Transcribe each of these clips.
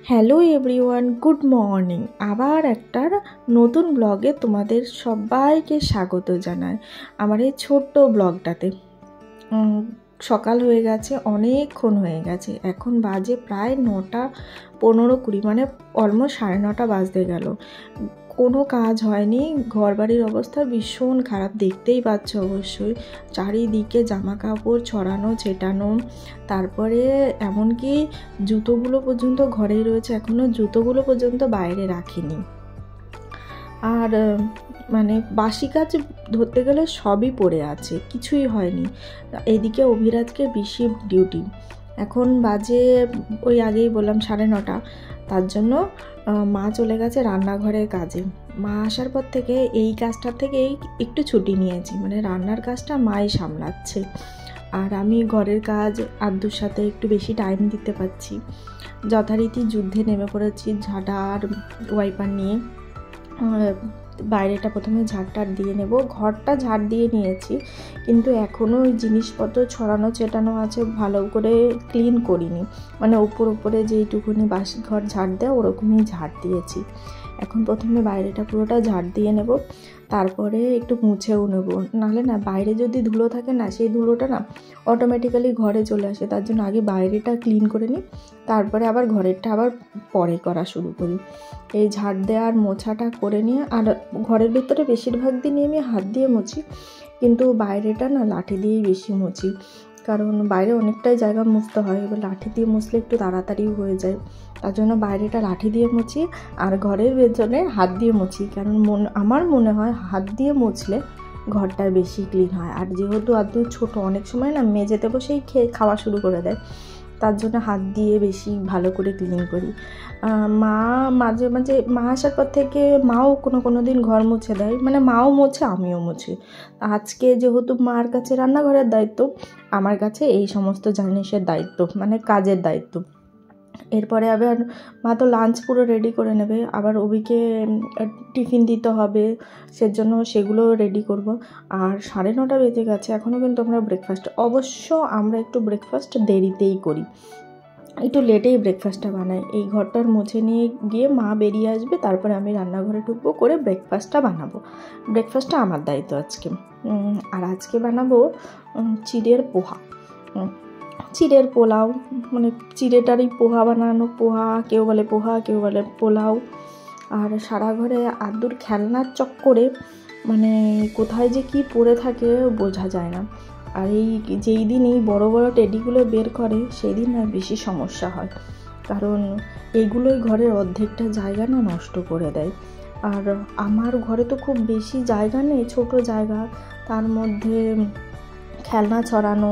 Hello everyone, good morning. আবার একটা নতুন ব্লগে তোমাদের সবাইকে স্বাগত জানাই আমার এই ছোট্ট ব্লগটাতে। সকাল হয়ে গেছে, অনেকক্ষণ হয়ে গেছে, এখন বাজে প্রায় 9:15-20, মানে অলমোস্ট 9:30 বাজতে গেল। কোনো কাজ হয়নি, ঘর বাড়ির অবস্থা ভীষণ খারাপ, দেখতেই পাচ্ছ অবশ্যই। চারিদিকে জামা কাপড় ছড়ানো ছেটানো, তারপরে এমনকি জুতোগুলো পর্যন্ত ঘরেই রয়েছে, এখনও জুতোগুলো পর্যন্ত বাইরে রাখিনি। আর মানে বাসি কাজ ধরতে গেলে সবই পড়ে আছে, কিছুই হয়নি। এদিকে অভিরাজকে শিফট ডিউটি, এখন বাজে ওই আগেই বললাম 9:30। তার জন্য মা চলে গেছে রান্নাঘরের কাজে। মা আসার পর থেকে এই কাজটার থেকে একটু ছুটি নিয়েছি, মানে রান্নার কাজটা মাই সামলাচ্ছে, আর আমি ঘরের কাজ আদ্যুর সাথে একটু বেশি টাইম দিতে পারছি। যথারীতি যুদ্ধে নেমে পড়েছি ঝাঁটা আর ওয়াইপার নিয়ে। বাইরেটা প্রথমে ঝাড়টার দিয়ে নেব, ঘরটা ঝাড় দিয়ে নিয়েছি, কিন্তু এখনও ওই জিনিসপত্র ছড়ানো ছেটানো আছে, ভালো করে ক্লিন করিনি। মানে উপরে যেইটুকুনি বাসি ঘর ঝাড় দেয় ওরকমই ঝাড় দিয়েছি। এখন প্রথমে বাইরেটা পুরোটা ঝাড় দিয়ে নেব, তারপরে একটু মুছেও নেব। নাহলে না, বাইরে যদি ধুলো থাকে না, সেই ধুলোটা না অটোমেটিক্যালি ঘরে চলে আসে। তার জন্য আগে বাইরেটা ক্লিন করে নিই, তারপরে আবার ঘরেরটা আবার পরে করা শুরু করি। এই ঝাড় দেওয়ার মোছাটা করে নিয়ে, আর ঘরের ভেতরে বেশিরভাগ দিনই আমি হাত দিয়ে মুছি, কিন্তু বাইরেটা না লাঠি দিয়েই বেশি মুছি, কারণ বাইরে অনেকটাই জায়গা মুছতে হয়। এবার লাঠি দিয়ে মুছলে একটু তাড়াতাড়ি হয়ে যায়, তার জন্য বাইরেটা লাঠি দিয়ে মুছি, আর ঘরের ভেতরে হাত দিয়ে মুছি, কারণ আমার মনে হয় হাত দিয়ে মুছলে ঘরটা বেশি ক্লিন হয়। আর যেহেতু আদৌ ছোটো, অনেক সময় না মেঝেতে বসেই খাওয়া শুরু করে দেয়, তার জন্য হাত দিয়ে বেশি ভালো করে ক্লিন করি। মা মাঝে মাঝে, মা আসার পর থেকে মাও কোনো দিন ঘর মুছে দেয়, মানে মাও মোছে আমিও মুছি। আজকে যেহেতু মার কাছে রান্নাঘরের দায়িত্ব, আমার কাছে এই সমস্ত জিনিসের দায়িত্ব, মানে কাজের দায়িত্ব। এরপরে আবার মা তো লাঞ্চ পুরো রেডি করে নেবে, আবার ওবিকে টিফিন দিতে হবে, সেজন্য সেগুলো রেডি করব। আর 9:30 বেজে গেছে, এখনও কিন্তু আমরা ব্রেকফাস্ট, অবশ্য আমরা একটু ব্রেকফাস্ট দেরিতেই করি, একটু লেটেই ব্রেকফাস্টটা বানাই। এই ঘরটার মুছে নিয়ে গিয়ে মা বেরিয়ে আসবে, তারপরে আমি রান্নাঘরে ঢুকবো, করে ব্রেকফাস্টটা বানাবো। ব্রেকফাস্টটা আমার দায়িত্ব আজকে। আর আজকে বানাবো চিড়ের পোহা, চিড়ের পোলাও, মানে চিড়েটারই পোহা বানানো, পোহা কেউ বলে, পোহা কেউ বলে পোলাও। আর সারা ঘরে আদ্যুর খেলনার চক্করে মানে কোথায় যে কি পড়ে থাকে বোঝা যায় না। আর যেই দিন এই বড় বড় টেডিগুলো বের করে, সেই দিন আর বেশি সমস্যা হয়, কারণ এইগুলোই ঘরের অর্ধেকটা জায়গা না নষ্ট করে দেয়। আর আমার ঘরে তো খুব বেশি জায়গা নেই, ছোট জায়গা, তার মধ্যে খেলনা ছড়ানো,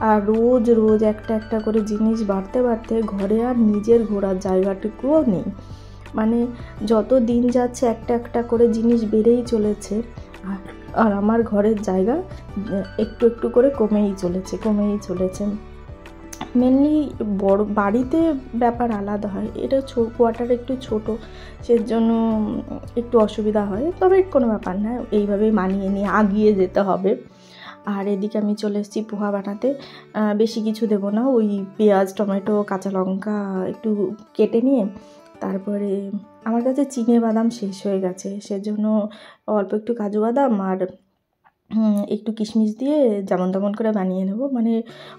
আর রোজ একটা একটা করে জিনিস বাড়তে ঘরে আর নিজের ঘোরার জায়গাটুকুও নেই। মানে যত দিন যাচ্ছে একটা একটা করে জিনিস বেড়েই চলেছে, আর আমার ঘরের জায়গা একটু একটু করে কমেই চলেছে। মেনলি বড় বাড়িতে ব্যাপার আলাদা হয়, এটা কোয়ার্টার একটু ছোট, সেজন্য একটু অসুবিধা হয়, তবে কোনো ব্যাপার না, এইভাবেই মানিয়ে নিয়ে আগিয়ে যেতে হবে। আর এদিকে আমি চলে এসেছি পোহা বানাতে। বেশি কিছু দেবো না, ওই পেঁয়াজ টমেটো কাঁচা লঙ্কা একটু কেটে নিয়ে, তারপরে আমার কাছে চিনে বাদাম শেষ হয়ে গেছে, সেজন্য অল্প একটু কাজু বাদাম আর একটু কিশমিশ দিয়ে যেমন তেমন করে বানিয়ে নেব, মানে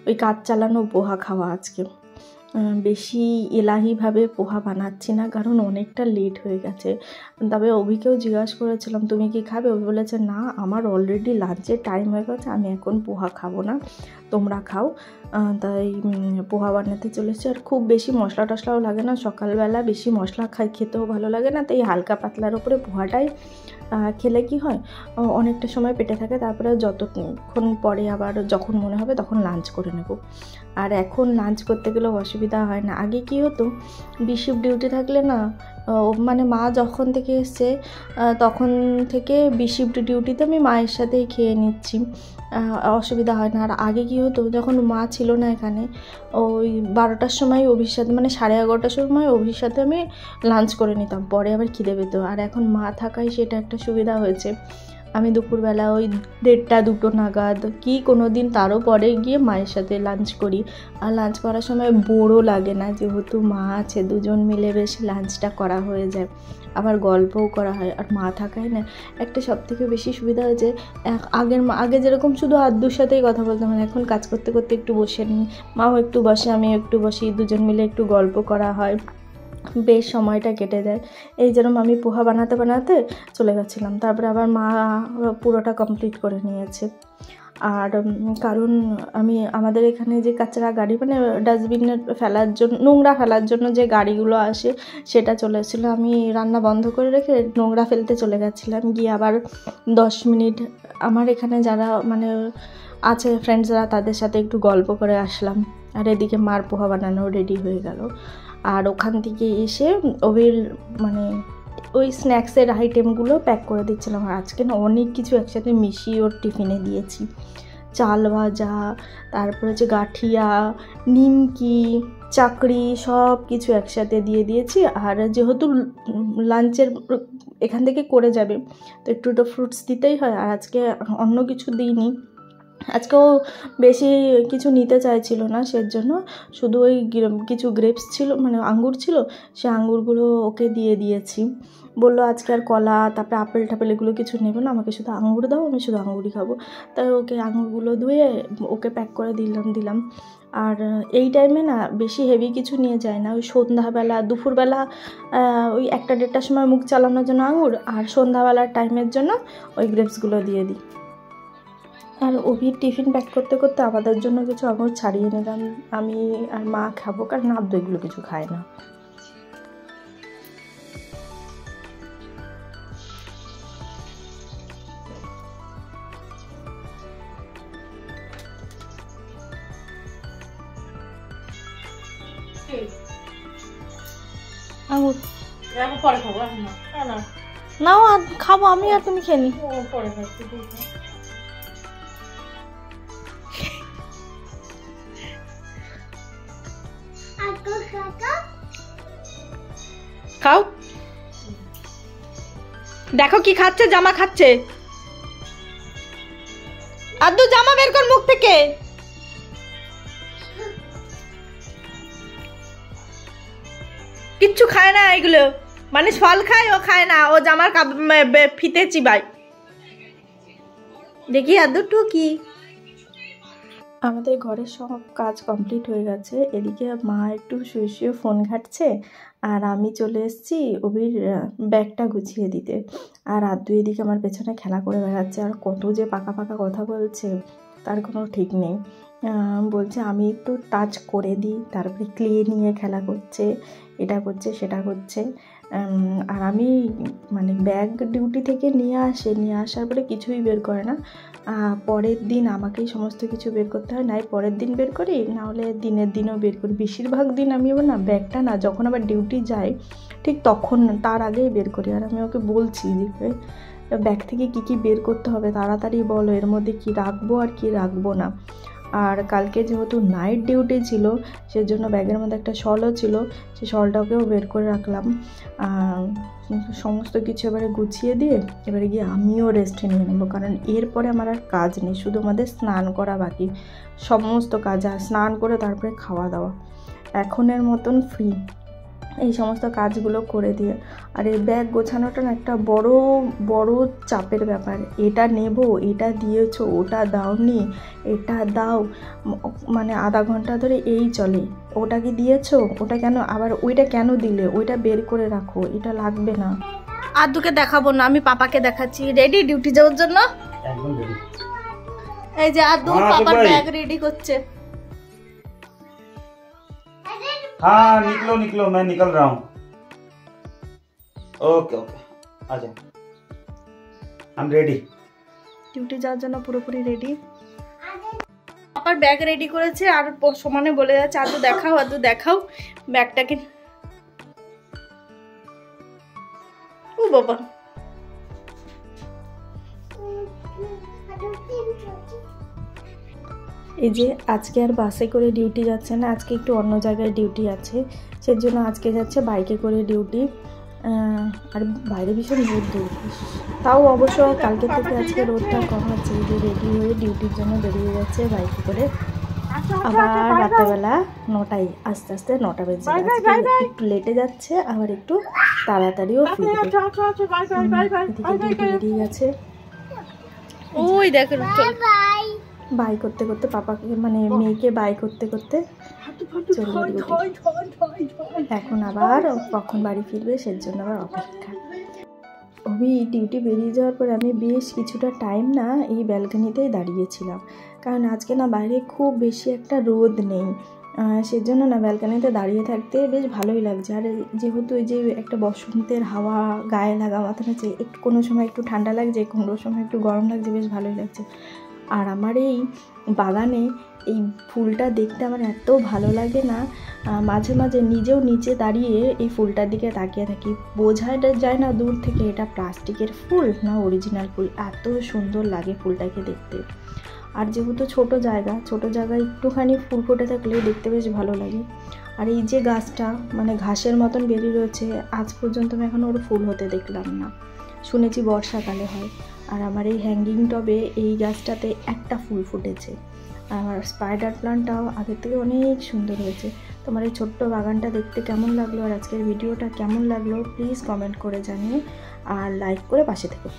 ওই কাজ চালানো পোহা খাওয়া আজকে। বেশি এলাহিভাবে পোহা বানাচ্ছি না, কারণ অনেকটা লেট হয়ে গেছে। তবে অভিকেও জিজ্ঞাসা করেছিলাম তুমি কি খাবে, অভি বলেছে না, আমার অলরেডি লাঞ্চের টাইম হয়ে গেছে, আমি এখন পোহা খাবো না, তোমরা খাও। তাই পোহা বানাতে চলেছে। আর খুব বেশি মশলা টশলাও লাগে না, সকালবেলা বেশি মশলা খেতেও ভালো লাগে না, তাই হালকা পাতলার ওপরে পোহাটাই খেলে কি হয়, অনেকটা সময় পেটে থাকে, তারপরে যতক্ষণ পরে আবার যখন মনে হবে তখন লাঞ্চ করে নেব। আর এখন লাঞ্চ করতে গেলেও অসুবিধা হয় না। আগে কি হতো, শিফট ডিউটি থাকলে না, মানে মা যখন থেকে এসছে তখন থেকে শিফট ডিউটিতে আমি মায়ের সাথেই খেয়ে নিচ্ছি, অসুবিধা হয় না। আর আগে কি হতো, যখন মা ছিল না এখানে, ওই 12টার সময় অভির সাথে, মানে 11:30টার সময় অভির সাথে আমি লাঞ্চ করে নিতাম, পরে আবার খিদে পেত। আর এখন মা থাকায় সেটা একটা সুবিধা হয়েছে, আমি দুপুরবেলা ওই 1:30-2টো নাগাদ কি কোনো দিন তারও পরে গিয়ে মায়ের সাথে লাঞ্চ করি। আর লাঞ্চ করার সময় বোরও লাগে না, যেহেতু মা আছে, দুজন মিলে বেশ লাঞ্চটা করা হয়ে যায়, আবার গল্পও করা হয়। আর মা থাকায় না একটা সবথেকে বেশি সুবিধা হয়েছে, আগে যেরকম শুধু আদ্যুর সাথেই কথা বলতাম, এখন কাজ করতে করতে একটু বসে নিই, মাও একটু বসে আমি একটু বসি, দুজন মিলে একটু গল্প করা হয়, বেশ সময়টা কেটে যায়। এই যেরকম আমি পোহা বানাতে বানাতে চলে গেছিলাম, তারপরে আবার মা পুরোটা কমপ্লিট করে নিয়েছে। আর কারণ আমাদের এখানে যে কাঁচরা গাড়ি, মানে ডাস্টবিনের ফেলার জন্য, নোংরা ফেলার জন্য যে গাড়িগুলো আসে, সেটা চলে এসেছিলো। আমি রান্না বন্ধ করে রেখে নোংরা ফেলতে চলে গেছিলাম, গিয়ে আবার 10 মিনিট আমার এখানে যারা মানে আছে ফ্রেন্ডসরা, তাদের সাথে একটু গল্প করে আসলাম। আর এদিকে মার পোহা বানানো রেডি হয়ে গেল। আর ওখান থেকে এসে মানে ওই স্ন্যাক্সের আইটেমগুলো প্যাক করে দিচ্ছিলাম। আর আজকে না অনেক কিছু একসাথে মিশিয়ে ওর টিফিনে দিয়েছি, চাল ভাজা, তারপরে হচ্ছে গাঠিয়া, নিমকি, চাকরি, সব কিছু একসাথে দিয়ে দিয়েছি। আর যেহেতু লাঞ্চের এখান থেকে করে যাবে, তো একটু তো ফ্রুটস দিতেই হয়। আর আজকে অন্য কিছু দিইনি, আজকেও বেশি কিছু নিতে চাইছিল না, সেজন্য শুধু ওই কিছু গ্রেপস ছিল, মানে আঙ্গুর ছিল, সে আঙ্গুরগুলো ওকে দিয়ে দিয়েছি। বললো আজকে আর কলা, তারপরে আপেল টাপেল এগুলো কিছু নেবো না, আমাকে শুধু আঙ্গুর দাও, আমি শুধু আঙ্গুরই খাবো। তাই ওকে আঙ্গুরগুলো ধুয়ে ওকে প্যাক করে দিলাম। আর এই টাইমে না বেশি হেভি কিছু নিয়ে যায় না, ওই সন্ধ্যাবেলা দুপুরবেলা ওই 1-1:30টার সময় মুখ চালানোর জন্য আঙ্গুর, আর সন্ধ্যাবেলার টাইমের জন্য ওই গ্রেপসগুলো দিয়ে দিই। আর অভির টিফিন প্যাক করতে করতে আমাদের জন্য কিছু আঙুর ছাড়িয়ে নিলাম, আমি আর মা খাবো, কারণ আব্দু এগুলো কিছু খায় না। আঙুর পরে খাবো, নাও আর খাবো আমি, আর তুমি খেয়ে নি। খাও, দেখো কি খাচ্ছে, জামা খাচ্ছে। আদ্দু জামা বের কর মুখ থেকে। কিচ্ছু খায় না এগুলো, মানে ফল খায়, ও খায় না, ও জামার ফিতে চিবাই। দেখি আদ্দু কি। আমাদের ঘরের সব কাজ কমপ্লিট হয়ে গেছে, এদিকে মা একটু শুয়ে শুয়ে ফোন ঘাঁটছে, আর আমি চলে এসেছি অভির ব্যাগটা গুছিয়ে দিতে। আর আদ্দু এদিকে আমার পেছনে খেলা করে বেড়াচ্ছে, আর কত যে পাকা পাকা কথা বলছে তার কোনো ঠিক নেই। বলছে আমি একটু টাচ করে দিই, তারপরে ক্লে নিয়ে খেলা করছে, এটা করছে সেটা করছে। আর আমি মানে ব্যাগ ডিউটি থেকে নিয়ে আসার পরে কিছুই বের করে না, পরের দিন আমাকেই সমস্ত কিছু বের করতে হয়, নাই পরের দিন বের করি, না হলে দিনের দিনও বের করি। বেশিরভাগ দিন আমি আবার না ব্যাগটা না, যখন আবার ডিউটি যাই ঠিক তখন, তার আগেই বের করি। আর আমি ওকে বলছি যে ব্যাগ থেকে কী বের করতে হবে, তাড়াতাড়ি বলো, এর মধ্যে কি রাখবো আর কি রাখবো না। আর কালকে যেহেতু নাইট ডিউটি ছিল, সেজন্য ব্যাগের মধ্যে একটা শলও ছিল, সেই শলটাকেও বের করে রাখলাম। সমস্ত কিছু এবারে গুছিয়ে দিয়ে এবারে গিয়ে আমিও রেস্ট নিয়ে নেবো, কারণ এরপরে আমার আর কাজ নেই, শুধু আমাদের স্নান করা বাকি, সমস্ত কাজ। আর স্নান করে তারপরে খাওয়া দাওয়া, এখনের মতন ফ্রি এই সমস্ত কাজগুলো করে দিয়ে। আর এই ব্যাগ গোছানোটা না একটা বড় বড় চাপের ব্যাপার, এটা নেব, এটা দিয়েছো, ওটা দাওনি, এটা দাও, মানে আধা ঘন্টা ধরে এই চলে। ওটা কি দিয়েছো, ওটা কেন, আবার ওইটা কেন দিলে, ওইটা বের করে রাখো, এটা লাগবে না। আদ্দুকে দেখাবো না, আমি পাপাকে দেখাচ্ছি। রেডি ডিউটি যাওয়ার জন্য? একদম রেডি। এই যে আদ্দু পাপার ব্যাগ রেডি করছে। हाँ निकलो मैं निकल रहा हूँ। ओके आ जाओ, आई एम रेडी। ডিউটি যাওয়ার জন্য পুরোপুরি রেডি। পাপার ব্যাগ রেডি করেছে, আর সমানে বলে যাচ্ছে আদ্দু দেখাও ব্যাগটাকে। ও বাবা, এই যে আজকে আর বাসে করে ডিউটি যাচ্ছে না, আজকে একটু অন্য জায়গায় ডিউটি আছে, সেজন্য আজকে যাচ্ছে বাইকে করে ডিউটি। আর বাইরে ভীষণ রোদ, তাও অবশ্য কালকে থেকে আজকে রোদটা কম আছে। যে রেডি হয়ে ডিউটির জন্য বেরিয়ে যাচ্ছে বাইকে করে। আবার রাত্রেবেলা 9টায় আস্তে আস্তে 9টা বেজে যাচ্ছে, একটু লেটে যাচ্ছে, আবার একটু তাড়াতাড়িও ফিরবে। বেরিয়ে গেছে ওই দেখো বাই করতে করতে, পাপাকে মানে মেয়েকে বাই করতে করতে চলে ডিউটি। এখন আবার কখন বাড়ি ফিরবে সেজন্য আবার অপেক্ষা। আমি ডিউটি বেরিয়ে যাওয়ার পর আমি বেশ কিছুটা টাইম না এই ব্যালকনিতেই দাঁড়িয়েছিলাম, কারণ আজকে না বাইরে খুব বেশি একটা রোদ নেই, সেজন্য না ব্যালকনিতে দাঁড়িয়ে থাকতে বেশ ভালোই লাগছে। আর যেহেতু এই যে একটা বসন্তের হাওয়া গায়ে লাগা মতন হচ্ছে, একটু কোনো সময় একটু ঠান্ডা লাগছে, কোনো সময় একটু গরম লাগছে, বেশ ভালোই লাগছে। আর আমার এই বাগানে এই ফুলটা দেখতে আমার এত ভালো লাগে না, মাঝে মাঝে নিজেও নিচে দাঁড়িয়ে এই ফুলটার দিকে তাকিয়ে থাকি। বোঝা যায় না দূর থেকে এটা প্লাস্টিকের ফুল না অরিজিনাল ফুল, এত সুন্দর লাগে ফুলটাকে দেখতে। আর যেহেতু ছোট জায়গায় একটুখানি ফুল ফুটে থাকলে দেখতে বেশ ভালো লাগে। আর এই যে গাছটা মানে ঘাসের মতন বেরিয়ে রয়েছে, আজ পর্যন্ত আমি এখন ওর ফুল হতে দেখলাম না, শুনেছি বর্ষাকালে হয়। আর আমার এই হ্যাঙ্গিং টবে এই গাছটাতে একটা ফুল ফুটেছে। আর আমার স্পাইডার প্লান্টটাও আগের থেকে অনেক সুন্দর হয়েছে। তোমার এই ছোট্ট বাগানটা দেখতে কেমন লাগলো আর আজকের ভিডিওটা কেমন লাগলো প্লিজ কমেন্ট করে জানিও, আর লাইক করে পাশে থেকো।